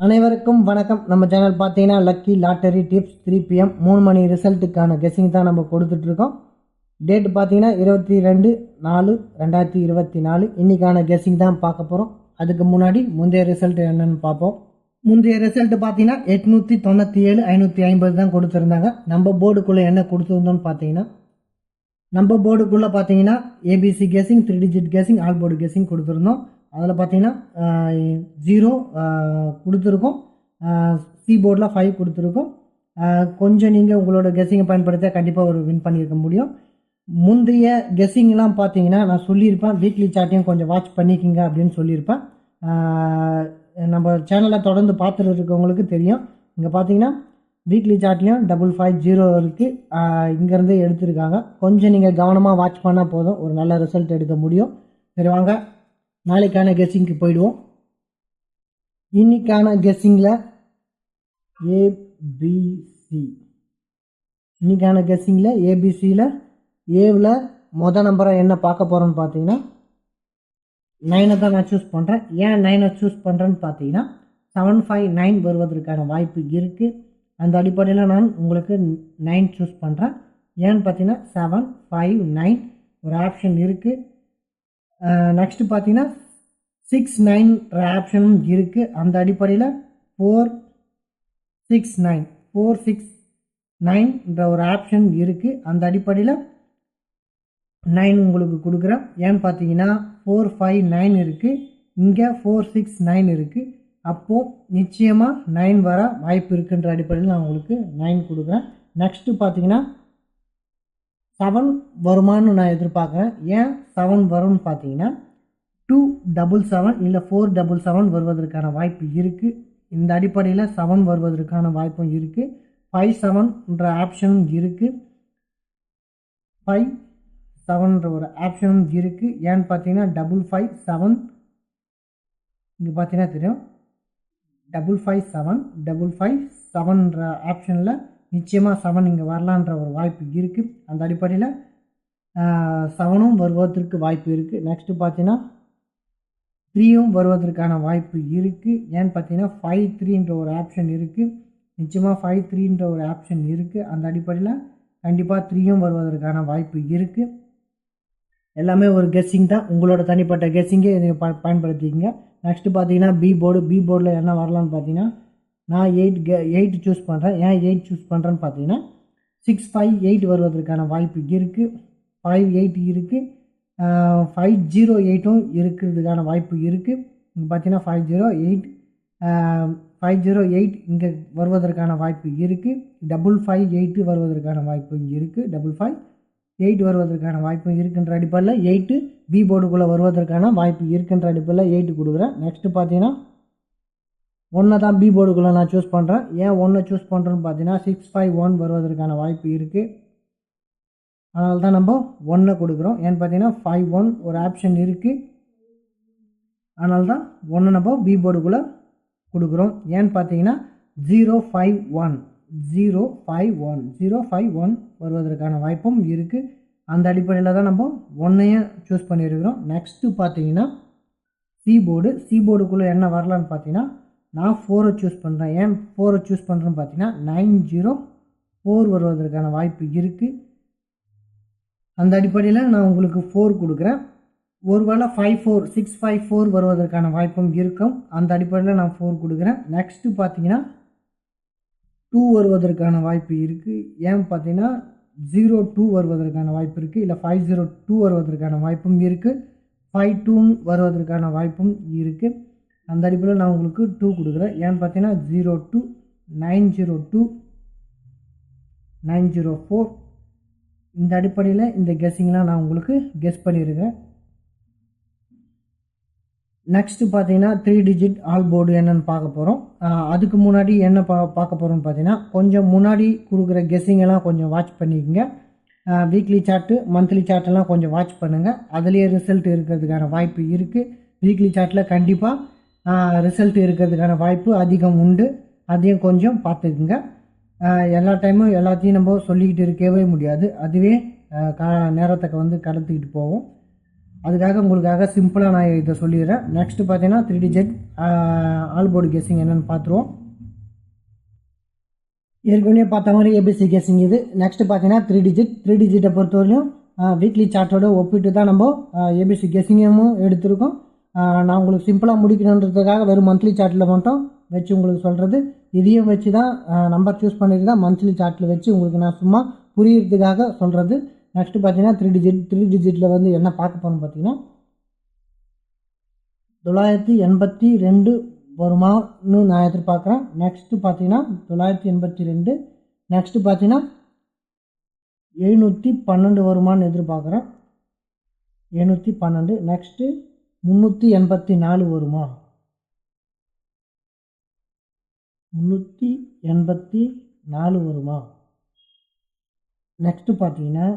அனைவருக்கும் வணக்கம். நம்ம சேனல் பார்த்தீங்கன்னா லக்கி லாட்டரி டிப்ஸ் 3 PM 3 மணி ரிசல்ட்டுக்கான கெஸ்ஸிங் தான் நம்ம கொடுத்துட்ருக்கோம். டேட் பார்த்தீங்கன்னா 22/4/2024 இன்றைக்கான கெஸ்ஸிங் தான் பார்க்க போகிறோம். அதுக்கு முன்னாடி முந்தைய ரிசல்ட் என்னென்னு பார்ப்போம். முந்தைய ரிசல்ட் பார்த்தீங்கன்னா 897 550 தான் கொடுத்துருந்தாங்க. நம்ம போர்டுக்குள்ளே என்ன கொடுத்துருந்தோன்னு பார்த்தீங்கன்னா நம்ம போர்டுக்குள்ளே பார்த்தீங்கன்னா ABC guessing 3 digit guessing all board guessing கொடுத்துருந்தோம். அதில் பார்த்தீங்கன்னா 0 கொடுத்துருக்கோம், சி போர்டில் 5 கொடுத்துருக்கோம். கொஞ்சம் நீங்கள் உங்களோட கெஸ்ஸிங்கை பயன்படுத்த கண்டிப்பாக ஒரு வின் பண்ணியிருக்க முடியும். முந்தைய கெஸ்ஸிங்லாம் பார்த்தீங்கன்னா நான் சொல்லியிருப்பேன், வீக்லி சார்ட்டையும் கொஞ்சம் வாட்ச் பண்ணிக்கிங்க அப்படின்னு சொல்லியிருப்பேன். நம்ம சேனலை தொடர்ந்து பார்த்துட்டு இருக்கவங்களுக்கு தெரியும். இங்கே பார்த்தீங்கன்னா வீக்லி சார்ட்லேயும் 550 இருக்குது, இங்கேருந்து எடுத்திருக்காங்க. கொஞ்சம் நீங்கள் கவனமாக வாட்ச் பண்ணால் போதும், ஒரு நல்ல ரிசல்ட் எடுக்க முடியும். சரி வாங்க நாளைக்கான கெஸ்ஸிங்க்கு போயிடுவோம். இன்னைக்கான கெஸ்ஸிங்கில் ஏபிசி, இன்னைக்கான கெஸ்ஸிங்கில் ஏபிசியில் ஏவில் மொதல் நம்பராக என்ன பார்க்க போகிறோன்னு பார்த்தீங்கன்னா 9 தான் நான் சூஸ் பண்ணுறேன். ஏன் 9 சூஸ் பண்ணுறேன்னு பார்த்தீங்கன்னா 759 வருவதற்கான வாய்ப்பு இருக்குது. அந்த அடிப்படையில் நான் உங்களுக்கு 9 சூஸ் பண்ணுறேன். ஏன்னு பார்த்தீங்கன்னா 759 ஒரு ஆப்ஷன் இருக்குது. நெக்ஸ்ட்டு பார்த்தீங்கன்னா 69 ஆப்ஷனும் இருக்குது. அந்த அடிப்படையில் 469 ஒரு ஆப்ஷன் இருக்குது. அந்த அடிப்படையில் 9 உங்களுக்கு கொடுக்குறேன். ஏன்னு பார்த்தீங்கன்னா 459 இருக்குது, இங்கே 469 இருக்குது. அப்போது நிச்சயமாக 9 வர வாய்ப்பு இருக்குன்ற அடிப்படையில் நான் உங்களுக்கு 9 கொடுக்குறேன். நெக்ஸ்ட்டு பார்த்தீங்கன்னா 7 வருமானு நான் எதிர்பார்க்குறேன். ஏன் 7 வரும்னு பார்த்தீங்கன்னா 277 இல்லை 477 வருவதற்கான வாய்ப்பு இருக்குது. இந்த அடிப்படையில் 7 வருவதற்கான வாய்ப்பும் இருக்குது. 57 ஆப்ஷனும் இருக்குது, 57 ஒரு ஆப்ஷனும் இருக்குது. ஏன்னு பார்த்தீங்கன்னா 557 இங்கே பார்த்தீங்கன்னா தெரியும், 557 ஆப்ஷனில் நிச்சயமாக 7 இங்கே வரலான்ற ஒரு வாய்ப்பு இருக்குது. அந்த அடிப்படையில் 7 வருவதற்கு வாய்ப்பு இருக்குது. நெக்ஸ்ட்டு பார்த்தீங்கன்னா 3 வருவதற்கான வாய்ப்பு இருக்குது. ஏன்னு பார்த்தீங்கன்னா 53 ஒரு ஆப்ஷன் இருக்குது, நிச்சயமாக 53 ஒரு ஆப்ஷன் இருக்குது. அந்த அடிப்படையில் கண்டிப்பாக 3 வருவதற்கான வாய்ப்பு இருக்குது. எல்லாமே ஒரு கெஸ்ஸிங் தான், உங்களோட தனிப்பட்ட கெஸ்ஸிங்கே நீங்கள் பயன்படுத்திக்கிங்க. நெக்ஸ்ட்டு பார்த்தீங்கன்னா பி போர்டில் என்ன வரலான்னு பார்த்தீங்கன்னா நான் 8 சூஸ் பண்ணுறேன். ஏன் 8 சூஸ் பண்ணுறேன்னு பார்த்தீங்கன்னா 658 வருவதற்கான வாய்ப்பு இருக்குது, 58 இருக்குது, 508 இருக்கிறதுக்கான வாய்ப்பு இருக்குது. இங்கே பார்த்தீங்கன்னா 508 இங்கே வருவதற்கான வாய்ப்பு இருக்குது. 558 வருவதற்கான வாய்ப்பு இங்கே இருக்குது, 558 வருவதற்கான வாய்ப்பு இருக்குன்ற அடிப்படையில் 8 பி போர்டுக்குள்ளே வருவதற்கான வாய்ப்பு இருக்குன்ற அடிப்படையில் 8 கொடுக்குறேன். நெக்ஸ்ட்டு பார்த்தீங்கன்னா 1 தான் பி போர்டுக்குள்ளே நான் சூஸ் பண்ணுறேன். ஏன் 1 சூஸ் பண்ணுறேன்னு பார்த்தீங்கன்னா 651 வருவதற்கான வாய்ப்பு இருக்குது. அதனால தான் நம்ம 1 கொடுக்குறோம். ஏன்னு பார்த்தீங்கன்னா 51 ஒரு ஆப்ஷன் இருக்குது. அதனால தான் 1 நம்ம பி போர்டுக்குள்ளே கொடுக்குறோம். ஏன்னு பார்த்தீங்கன்னா 051 வருவதற்கான வாய்ப்பும் இருக்குது. அந்த அடிப்படையில் தான் நம்ம 1 சூஸ் பண்ணியிருக்கிறோம். நெக்ஸ்ட்டு பார்த்தீங்கன்னா சி போர்டுக்குள்ளே என்ன வரலான்னு பார்த்தீங்கன்னா நான் 4 சூஸ் பண்ணுறேன். ஏன் 4 சூஸ் பண்ணுறேன்னு பார்த்தீங்கன்னா 904 வருவதற்கான வாய்ப்பு இருக்குது. அந்த அடிப்படையில் நான் உங்களுக்கு 4 கொடுக்குறேன். ஒருவேளை 654 வருவதற்கான வாய்ப்பும் இருக்கும். அந்த அடிப்படையில் நான் 4 கொடுக்குறேன். நெக்ஸ்ட்டு பார்த்தீங்கன்னா 2 வருவதற்கான வாய்ப்பு இருக்குது. ஏன் பார்த்தீங்கன்னா 02 வருவதற்கான வாய்ப்பு இருக்குது, இல்லை 502 வருவதற்கான வாய்ப்பும் இருக்குது, 52 வருவதற்கான வாய்ப்பும் இருக்குது. அந்த அடிப்படையில் நான் உங்களுக்கு 2 கொடுக்குறேன். ஏன்னு பார்த்தீங்கன்னா 02, 902, 904 இந்த அடிப்படையில் இந்த கெஸ்ஸிங்லாம் நான் உங்களுக்கு கெஸ் பண்ணியிருக்கேன். நெக்ஸ்ட்டு பார்த்தீங்கன்னா 3 டிஜிட் ஆல் போர்டு என்னென்னு பார்க்க போகிறோம். அதுக்கு முன்னாடி என்ன பார்க்க போகிறோம்னு பார்த்தீங்கன்னா கொஞ்சம் முன்னாடி கொடுக்குற கெஸ்ஸிங்கெல்லாம் கொஞ்சம் வாட்ச் பண்ணிக்கோங்க. வீக்லி சார்ட்டு மந்த்லி சார்ட்டெல்லாம் கொஞ்சம் வாட்ச் பண்ணுங்கள், அதுலேயே ரிசல்ட் இருக்கிறதுக்கான வாய்ப்பு இருக்குது. வீக்லி சார்ட்டில் கண்டிப்பாக ரிசல்ட் இருக்கிறதுக்கான வாய்ப்பு அதிகம் உண்டு, அதையும் கொஞ்சம் பார்த்துக்குங்க. எல்லா டைமும் எல்லாத்தையும் நம்ம சொல்லிக்கிட்டு இருக்கவே முடியாது, அதுவே நேரத்தை கடத்திக்கிட்டு போவோம். அதுக்காக உங்களுக்காக சிம்பிளாக நான் இதை சொல்லிடுறேன். நெக்ஸ்ட் பார்த்தீங்கன்னா 3 டிஜிட் ஆல் போர்டு கெஸ்ஸிங் என்னென்னு பார்த்துருவோம். ஏற்கனவே பார்த்த மாதிரி ஏபிசி கெஸ்ஸிங் இது. நெக்ஸ்ட் பார்த்தீங்கன்னா 3 டிஜிட்டை பொறுத்தவரையும் வீக்லி சார்ட்டோட ஒப்பிட்டு தான் நம்ம ஏபிசி கெஸ்ஸிங்கும் எடுத்திருக்கோம். நான் உங்களுக்கு சிம்பிளாக முடிக்கணுன்றதுக்காக வெறும் மந்த்லி சார்ட்டில் மட்டும் வச்சு உங்களுக்கு சொல்கிறது. இதையும் வச்சு தான் நம்பர் சூஸ் பண்ணிட்டு தான் மந்த்லி சார்ட்டில் வச்சு உங்களுக்கு நான் சும்மா புரியறதுக்காக சொல்கிறது. நெக்ஸ்ட்டு பார்த்தீங்கன்னா 3 டிஜிட்டில் வந்து என்ன பார்க்க போகணும்னு பார்த்தீங்கன்னா 982 வருமானு நான் எதிர்பார்க்குறேன். நெக்ஸ்ட்டு பார்த்தீங்கன்னா 982. நெக்ஸ்ட்டு பார்த்தீங்கன்னா 712 வருமானு எதிர்பார்க்குறேன். 712. நெக்ஸ்ட்டு 384 வருமா? 384 வருமா? நெக்ஸ்ட்டு பார்த்தீங்கன்னா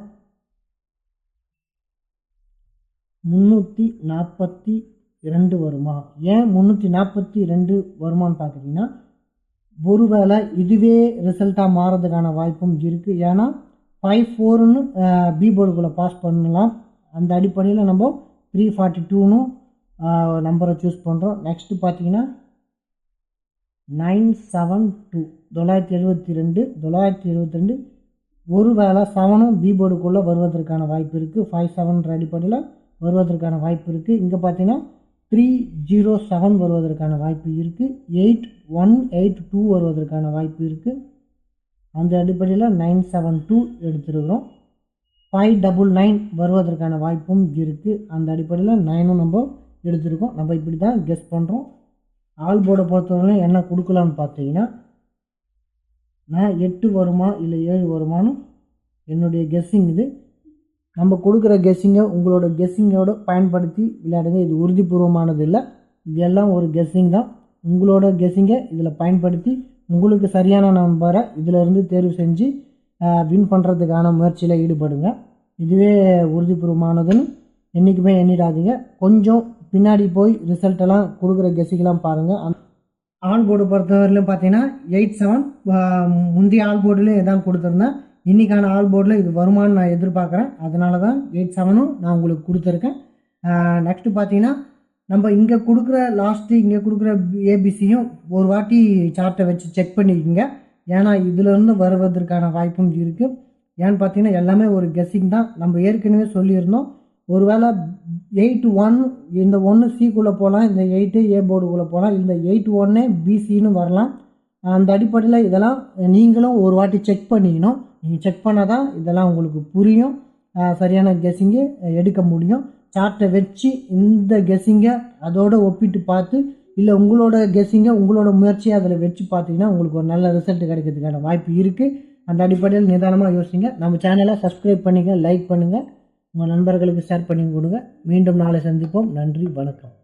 342 வருமா? ஏன் 342 வருமானு பார்க்குறீங்கன்னா, ஒருவேளை இதுவே ரிசல்ட்டாக மாறதுக்கான வாய்ப்பும் இருக்குது. ஏன்னா 54ன்னு பி போர்டுக்குள்ளே பாஸ் பண்ணலாம். அந்த அடிப்படையில் நம்ம 342ன்னு நம்பரை சூஸ் பண்ணுறோம். நெக்ஸ்ட்டு பார்த்தீங்கன்னா 972 972 ஒருவேளை 7ம் பி போர்டுக்குள்ளே வருவதற்கான வாய்ப்பு இருக்குது. 57ன்ற அடிப்படையில் வருவதற்கான வாய்ப்பு இருக்குது. இங்கே பார்த்தீங்கன்னா 307 வருவதற்கான வாய்ப்பு இருக்குது. 8182 வருவதற்கான வாய்ப்பு இருக்குது. அந்த அடிப்படையில் 972 எடுத்துருக்கிறோம். 599 வருவதற்கான வாய்ப்பும் இருக்குது. அந்த அடிப்படையில் 9ம் நம்ம எடுத்துருக்கோம். நம்ம இப்படி தான் கெஸ் பண்ணுறோம். ஆல் போர்டை பொறுத்தவரையும் என்ன கொடுக்கலான்னு பார்த்தீங்கன்னா, நான் 8 வருமா இல்லை 7 வருமானு என்னுடைய கெஸ்ஸிங் இது. நம்ம கொடுக்குற கெஸ்ஸிங்கை உங்களோட கெஸ்ஸிங்கோட பயன்படுத்தி விளையாடுங்க. இது உறுதிபூர்வமானது இல்லை, இது எல்லாம் ஒரு கெஸ்ஸிங் தான். உங்களோட கெஸ்ஸிங்கை இதில் பயன்படுத்தி உங்களுக்கு சரியான நம்பரை இதிலிருந்து தேர்வு செஞ்சு வின் பண்ணுறதுக்கான முயற்சியில் ஈடுபடுங்க. இதுவே உறுதிபூர்வமானதுன்னு என்றைக்குமே எண்ணிடாதீங்க. கொஞ்சம் பின்னாடி போய் ரிசல்ட்டெல்லாம் கொடுக்குற கெஸ்ஸிங்கெல்லாம் பாருங்கள். ஆல் போர்டு பொறுத்தவரையிலும் பார்த்தீங்கன்னா 87 முந்தைய ஆல் போர்டுலேயும் இதான் கொடுத்துருந்தேன். இன்றைக்கான ஆல் போர்டில் இது வருமானு நான் எதிர்பார்க்குறேன். அதனால தான் 87ம் நான் உங்களுக்கு கொடுத்துருக்கேன். நெக்ஸ்ட்டு பார்த்தீங்கன்னா நம்ம இங்கே கொடுக்குற இங்கே கொடுக்குற ஏபிசியும் ஒரு வாட்டி சார்ட்டை வச்சு செக் பண்ணிக்கோங்க. ஏன்னா இதிலேருந்து வருவதற்கான வாய்ப்பும் இருக்குது. ஏன்னு பார்த்தீங்கன்னா எல்லாமே ஒரு கெஸ்ஸிங் தான். நம்ம ஏற்கனவே சொல்லியிருந்தோம், ஒருவேளை 81 இந்த 1 சிக்குள்ளே போகலாம், இந்த 8 ஏ போர்டுக்குள்ளே போகலாம், இந்த 81 பிசின்னு வரலாம். அந்த அடிப்படையில் இதெல்லாம் நீங்களும் ஒரு வாட்டி செக் பண்ணிக்கணும். நீங்கள் செக் பண்ணால் தான் இதெல்லாம் உங்களுக்கு புரியும், சரியான கெஸ்ஸிங்கை எடுக்க முடியும். சார்ட்டை வச்சு இந்த கெஸ்ஸிங்கை அதோடு ஒப்பிட்டு பார்த்து, இல்லை உங்களோட கெஸ்ஸிங்கை உங்களோட முயற்சியை அதில் வச்சு பார்த்தீங்கன்னா உங்களுக்கு ஒரு நல்ல ரிசல்ட் கிடைக்கிறதுக்கான வாய்ப்பு இருக்குது. அந்த அடிப்படையில் நிதானமாக யோசிங்க. நம்ம சேனலை சப்ஸ்கிரைப் பண்ணிங்க, லைக் பண்ணுங்கள், உங்கள் நண்பர்களுக்கு ஷேர் பண்ணி கொடுங்க. மீண்டும் நாளை சந்திப்போம். நன்றி, வணக்கம்.